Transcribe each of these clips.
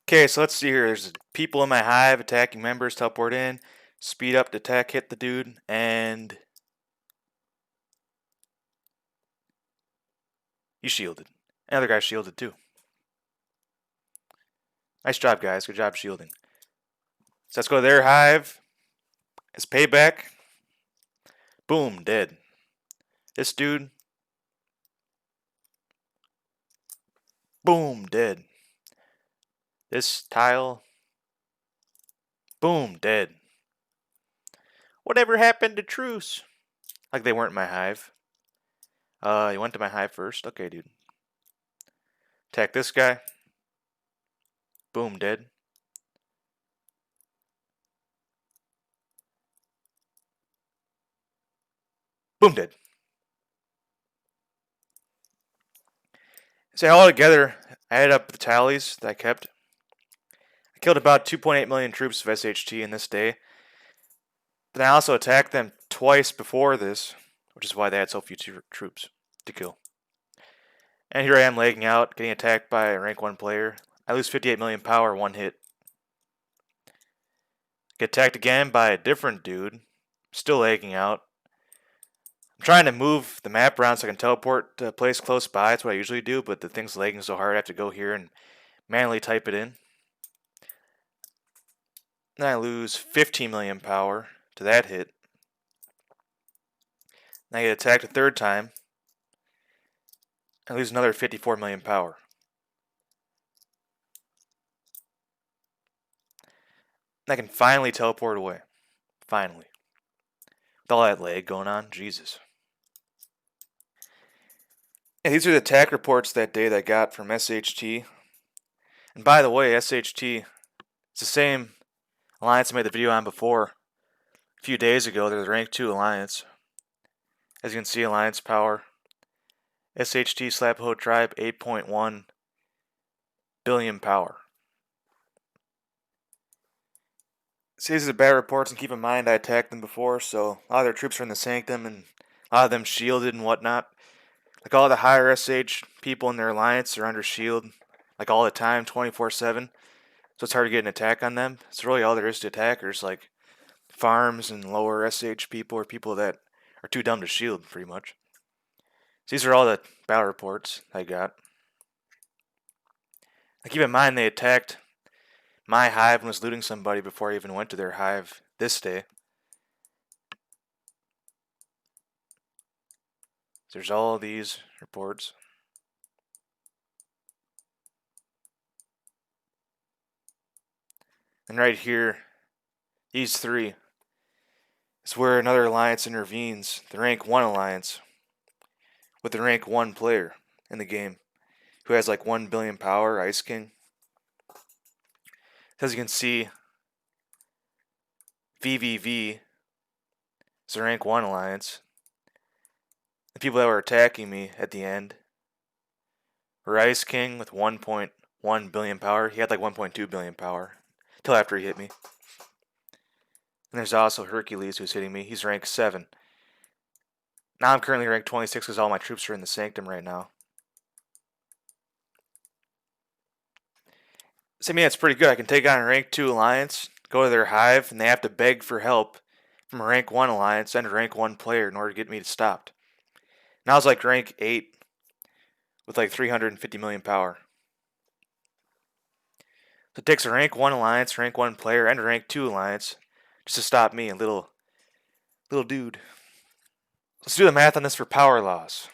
Okay, so let's see here. There's people in my hive attacking members. Teleport in. Speed up to attack, hit the dude, and he shielded. Another guy shielded too. Nice job, guys. Good job shielding. So let's go to their hive. It's payback. Boom, dead. This dude. Boom, dead. This tile. Boom, dead. Whatever happened to truce? Like they weren't my hive. You went to my hive first? Okay, dude. Attack this guy. Boom, dead. Boom, dead. So all together, I added up the tallies that I kept. I killed about 2.8 million troops of SHT in this day. Then I also attacked them twice before this, which is why they had so few troops to kill. And here I am lagging out, getting attacked by a rank 1 player. I lose 58 million power, one hit. Get attacked again by a different dude, still lagging out. I'm trying to move the map around so I can teleport to a place close by. That's what I usually do, but the thing's lagging so hard I have to go here and manually type it in. Then I lose 15 million power to that hit. Then I get attacked a third time. I lose another 54 million power. And I can finally teleport away. Finally. With all that lag going on, Jesus. And these are the attack reports that day that I got from SHT. And by the way, SHT, it's the same alliance I made the video on before. A few days ago, they're the rank 2 alliance. As you can see, alliance power. SHT Slapho Tribe, 8.1 billion power. See, these are the bad reports, and keep in mind I attacked them before, so a lot of their troops are in the Sanctum, and a lot of them shielded and whatnot. Like all the higher SH people in their alliance are under shield, like all the time, 24/7. So it's hard to get an attack on them. It's really all there is to attackers, like farms and lower SH people or people that are too dumb to shield, pretty much. So these are all the battle reports I got. Now keep in mind they attacked my hive and was looting somebody before I even went to their hive this day. So there's all these reports. And right here, these three, is where another alliance intervenes, the rank 1 alliance, with the rank 1 player in the game, who has like 1 billion power, Ice King. As you can see, VVV is the rank 1 alliance. The people that were attacking me at the end were Ice King with 1.1 billion power. He had like 1.2 billion power till after he hit me. And there's also Hercules who's hitting me. He's rank 7. Now I'm currently ranked 26 because all my troops are in the Sanctum right now. So I mean, it's pretty good. I can take on a rank 2 alliance, go to their hive, and they have to beg for help from a rank 1 alliance and a rank 1 player in order to get me stopped. Now it's like rank 8 with like 350 million power. So it takes a rank 1 alliance, rank 1 player, and a rank 2 alliance just to stop me, a little dude. Let's do the math on this for power loss.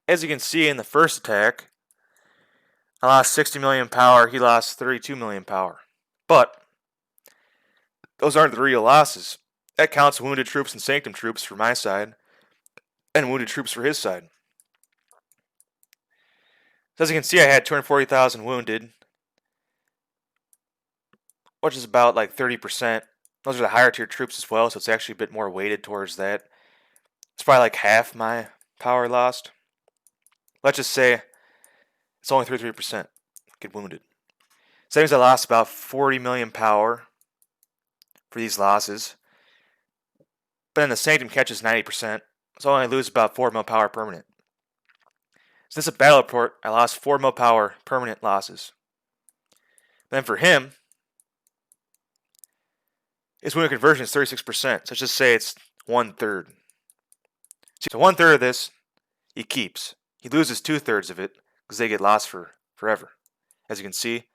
As you can see in the first attack, I lost 60 million power, he lost 32 million power. But those aren't the real losses. That counts wounded troops and Sanctum troops for my side, and wounded troops for his side. So as you can see, I had 240,000 wounded, which is about like 30%. Those are the higher tier troops as well, so it's actually a bit more weighted towards that. It's probably like half my power lost. Let's just say it's only 33% get wounded. So that means I lost about 40 million power for these losses. But then the Sanctum catches 90%, so I only lose about 4 mil power permanent. So this is a battle report. I lost 4 mil power, permanent losses. Then for him, his wound conversion is 36%. So let's just say it's 1/3. So 1/3 of this he keeps. He loses 2/3 of it because they get lost for forever. As you can see.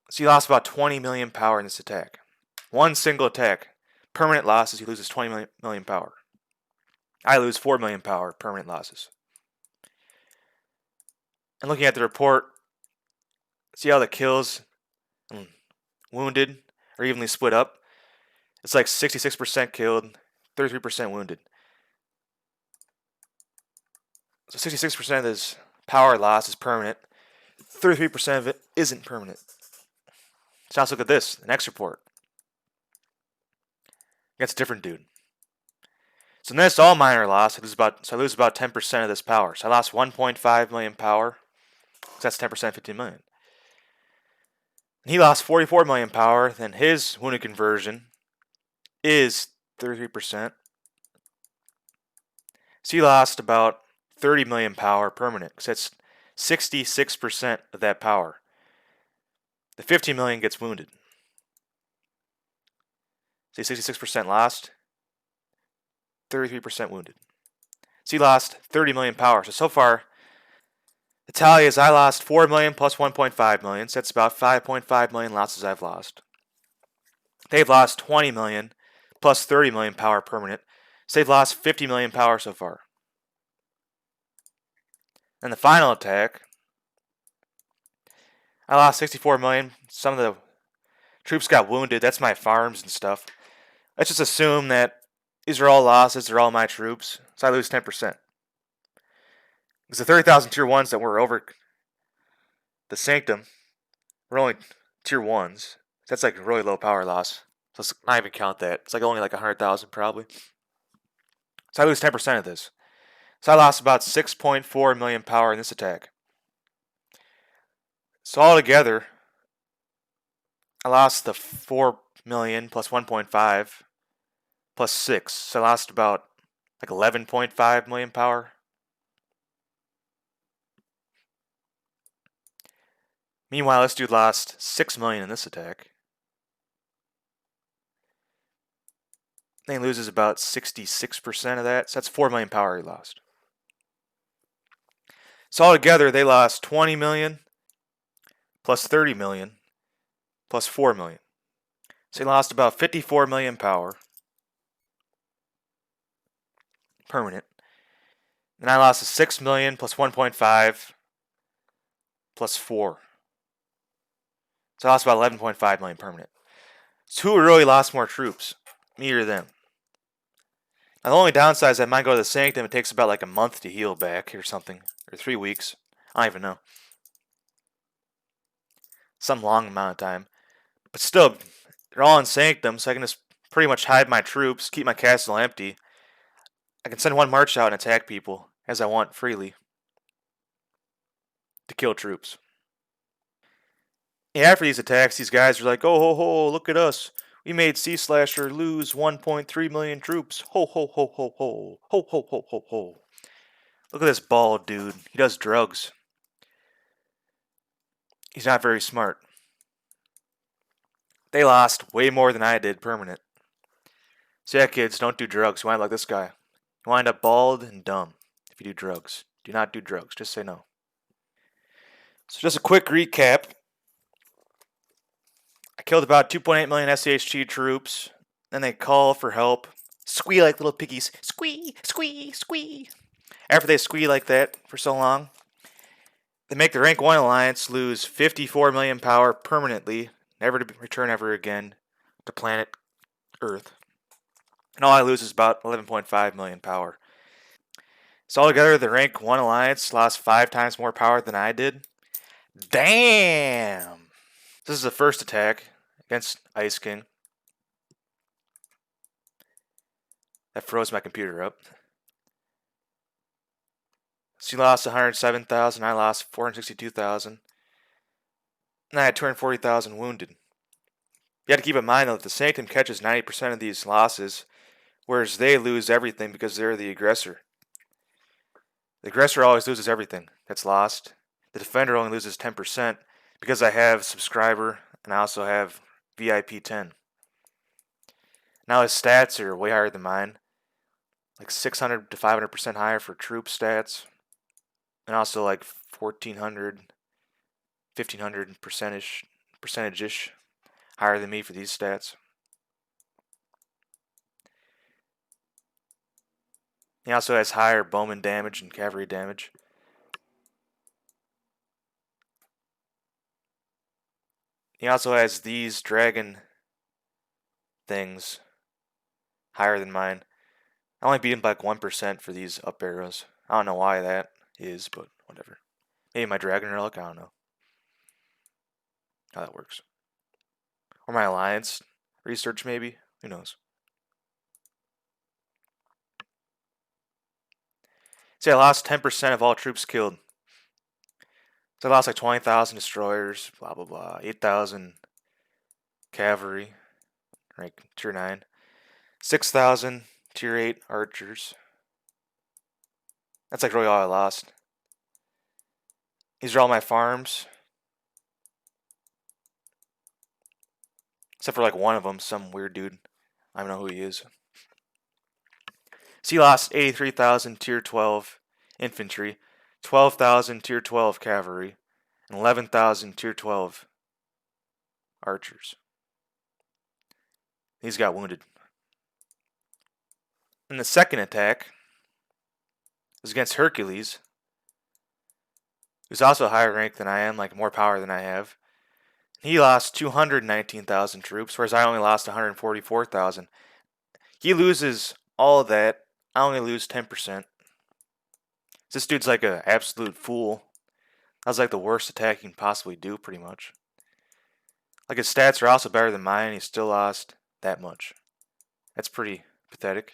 So he lost about 20 million power in this attack. One single attack. Permanent losses, he loses 20 million power. I lose 4 million power, permanent losses. And looking at the report, see how the kills and wounded are evenly split up? It's like 66% killed, 33% wounded. So 66% of his power loss is permanent. 33% of it isn't permanent. So now let's look at this, the next report. Against a different dude. So this all minor loss. I lose about 10% of this power. So I lost 1.5 million power. So that's 10%, 15 million. And he lost 44 million power. Then his wounded conversion is 33%. So he lost about 30 million power permanent. So that's 66% of that power. The 15 million gets wounded. See, 66% lost, 33% wounded. So he lost 30 million power. So far, the tally is I lost 4 million plus 1.5 million. So that's about 5.5 million losses I've lost. They've lost 20 million plus 30 million power permanent. So they've lost 50 million power so far. And the final attack, I lost 64 million. Some of the troops got wounded. That's my farms and stuff. Let's just assume that these are all losses. They're all my troops. So I lose 10%. Because the 30,000 tier 1s that were over the Sanctum were only tier 1s. That's like a really low power loss. So let's not even count that. It's like only like 100,000 probably. So I lose 10% of this. So I lost about 6.4 million power in this attack. So altogether, I lost the 4 million plus 1.5 plus 6. So I lost about like 11.5 million power. Meanwhile, this dude lost 6 million in this attack. Then he loses about 66% of that. So that's 4 million power he lost. So altogether, they lost 20 million plus 30 million plus 4 million. So he lost about 54 million power permanent. And I lost a 6 million plus 1.5 plus 4. So I lost about 11.5 million permanent. So who really lost more troops? Me or them? Now the only downside is I might go to the Sanctum. It takes about like a month to heal back or something. Or 3 weeks. I don't even know. Some long amount of time. But still, they're all in Sanctum, so I can just pretty much hide my troops, keep my castle empty. I can send one march out and attack people as I want freely to kill troops. Yeah, after these attacks, these guys are like, oh ho ho, look at us. We made Sea Slasher lose 1.3 million troops. Ho ho ho ho ho. Ho ho ho ho ho. Look at this bald dude. He does drugs. He's not very smart. They lost way more than I did permanent. So yeah, kids, don't do drugs. You wind up like this guy. You wind up bald and dumb if you do drugs. Do not do drugs. Just say no. So just a quick recap. I killed about 2.8 million SHG troops. Then they call for help. Squee like little piggies. Squee, squee, squee. After they squee like that for so long, they make the rank 1 alliance lose 54 million power permanently, never to return ever again to planet Earth. And all I lose is about 11.5 million power. So altogether, the rank 1 alliance lost 5 times more power than I did. Damn! This is the first attack against Ice King. That froze my computer up. She lost 107,000, I lost 462,000. And I had 240,000 wounded. You have to keep in mind though that the Sanctum catches 90% of these losses, whereas they lose everything because they're the aggressor. The aggressor always loses everything that's lost. The defender only loses 10% because I have subscriber and I also have VIP 10. Now his stats are way higher than mine, like 600 to 500% higher for troop stats, and also like 1400, 1500 percentage-ish higher than me for these stats. He also has higher bowman damage and cavalry damage. He also has these dragon things higher than mine. I only beat him by like 1% for these up arrows. I don't know why that is, but whatever. Maybe my dragon relic, I don't know how that works. Or my alliance research, maybe? Who knows? See, I lost 10% of all troops killed. So I lost like 20,000 destroyers, blah blah blah, 8,000 cavalry, rank tier 9, 6,000 tier 8 archers. That's like really all I lost. These are all my farms. Except for like one of them, some weird dude. I don't know who he is. So he lost 83,000 tier 12 infantry, 12,000 tier 12 cavalry, and 11,000 tier 12 archers. These got wounded. In the second attack was against Hercules, who's also higher rank than I am, like more power than I have. He lost 219,000 troops, whereas I only lost 144,000. He loses all of that. I only lose 10%. This dude's like an absolute fool. That was like the worst attack you can possibly do, pretty much. Like his stats are also better than mine. He still lost that much. That's pretty pathetic.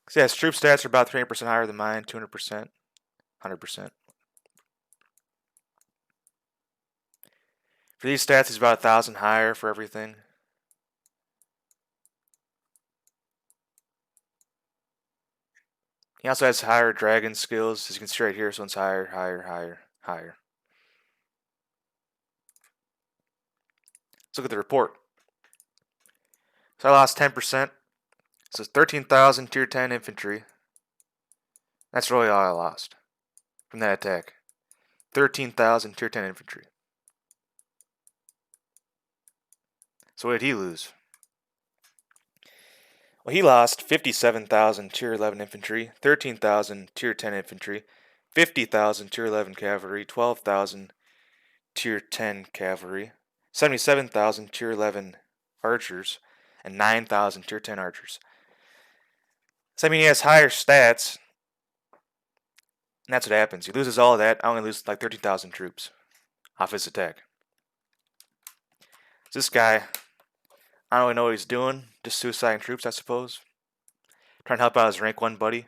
So yeah, his troop stats are about 300% higher than mine, 200%, 100%. For these stats, he's about 1,000 higher for everything. He also has higher dragon skills. As you can see right here, so it's higher, higher, higher, higher. Let's look at the report. So I lost 10%. So it's 13,000 tier 10 infantry. That's really all I lost from that attack. 13,000 tier 10 infantry. So what did he lose? Well, he lost 57,000 tier 11 infantry, 13,000 tier 10 infantry, 50,000 tier 11 cavalry, 12,000 tier 10 cavalry, 77,000 tier 11 archers, and 9,000 tier 10 archers. So I mean, he has higher stats, and that's what happens. He loses all of that. I only lose like 13,000 troops off his attack. So this guy, I don't really know what he's doing. Just suiciding troops, I suppose. Trying to help out his rank 1 buddy.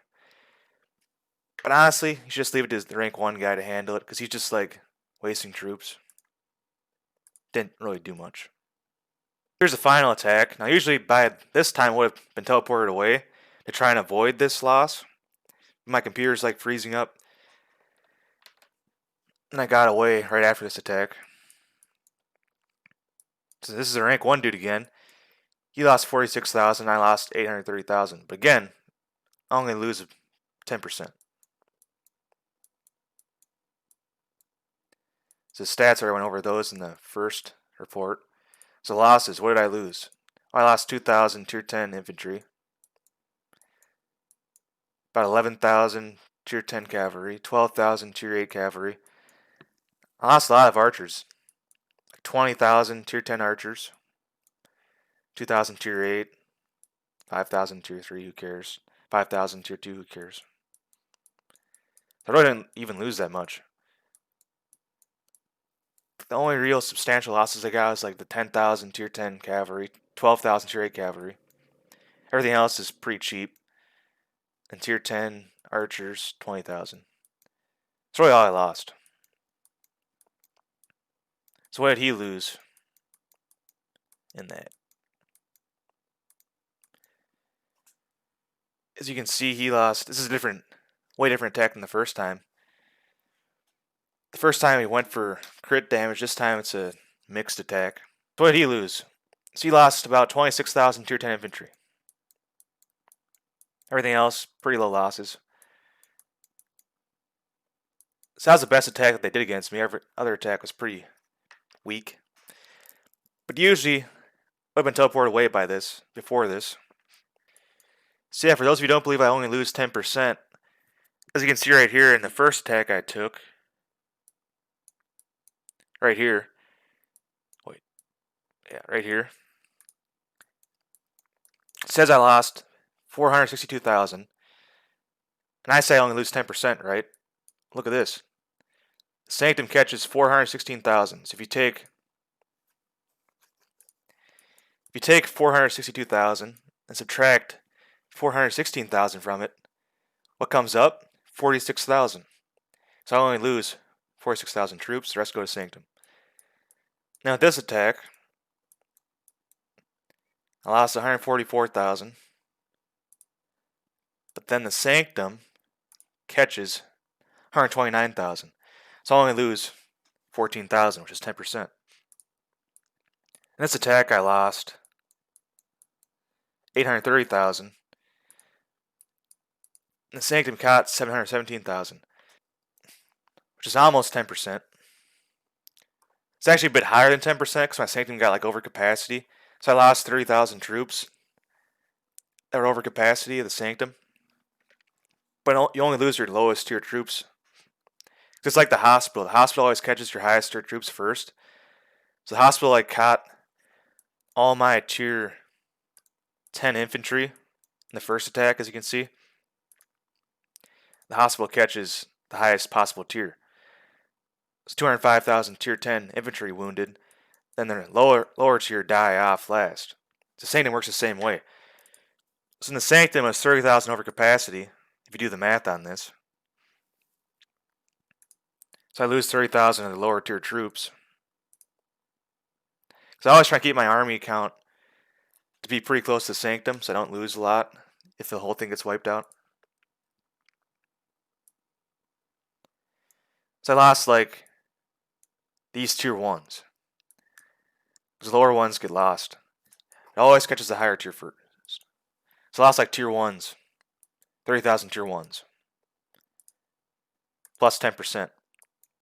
But honestly, you should just leave it to the rank 1 guy to handle it, because he's just like wasting troops. Didn't really do much. Here's the final attack. Now usually by this time I would have been teleported away to try and avoid this loss. My computer's like freezing up. And I got away right after this attack. So this is a rank 1 dude again. He lost 46,000, I lost 830,000. But again, I only lose 10%. So stats, I went over those in the first report. So losses, what did I lose? Well, I lost 2,000 tier 10 infantry. About 11,000 tier 10 cavalry. 12,000 tier 8 cavalry. I lost a lot of archers. Like 20,000 tier 10 archers. 2,000 tier 8. 5,000 tier 3, who cares? 5,000 tier 2, who cares? I really didn't even lose that much. The only real substantial losses I got was like the 10,000 tier 10 cavalry, 12,000 tier 8 cavalry. Everything else is pretty cheap. And tier 10 archers, 20,000. That's really all I lost. So what did he lose in that? As you can see, he lost. This is a way different attack than the first time. The first time he went for crit damage. This time it's a mixed attack. So what did he lose? So he lost about 26,000 tier 10 infantry. Everything else, pretty low losses. So that was the best attack that they did against me. Every other attack was pretty weak. But usually, I've been teleported away by this, before this. So yeah, for those of you who don't believe I only lose 10%, as you can see right here in the first attack I took, right here, wait, yeah, right here, it says I lost 462,000, and I say I only lose 10%, right? Look at this. Sanctum catches 416,000. So if you take 462,000 and subtract 416,000 from it, what comes up? 46,000. So I only lose 46,000 troops. The rest go to Sanctum. Now with this attack, I lost 144,000. But then the Sanctum catches 129,000. So I only lose 14,000, which is 10%. In this attack, I lost 830,000. And the Sanctum caught 717,000, which is almost 10%. It's actually a bit higher than 10% because my Sanctum got like over capacity. So I lost 30,000 troops that were over capacity of the Sanctum. But you only lose your lowest tier troops. Just like the hospital. The hospital always catches your highest tier troops first. So the hospital like caught all my tier 10 infantry in the first attack, as you can see. The hospital catches the highest possible tier. It's 205,000 tier 10 infantry wounded. Then the lower tier die off last. The Sanctum works the same way. So in the Sanctum, it's 30,000 over capacity, if you do the math on this. So I lose 30,000 of the lower tier troops. So I always try to keep my army count to be pretty close to Sanctum, so I don't lose a lot if the whole thing gets wiped out. So I lost like these tier 1s. Because the lower ones get lost. It always catches the higher tier first. So I lost like tier 1s. 30,000 tier 1s. Plus 10%.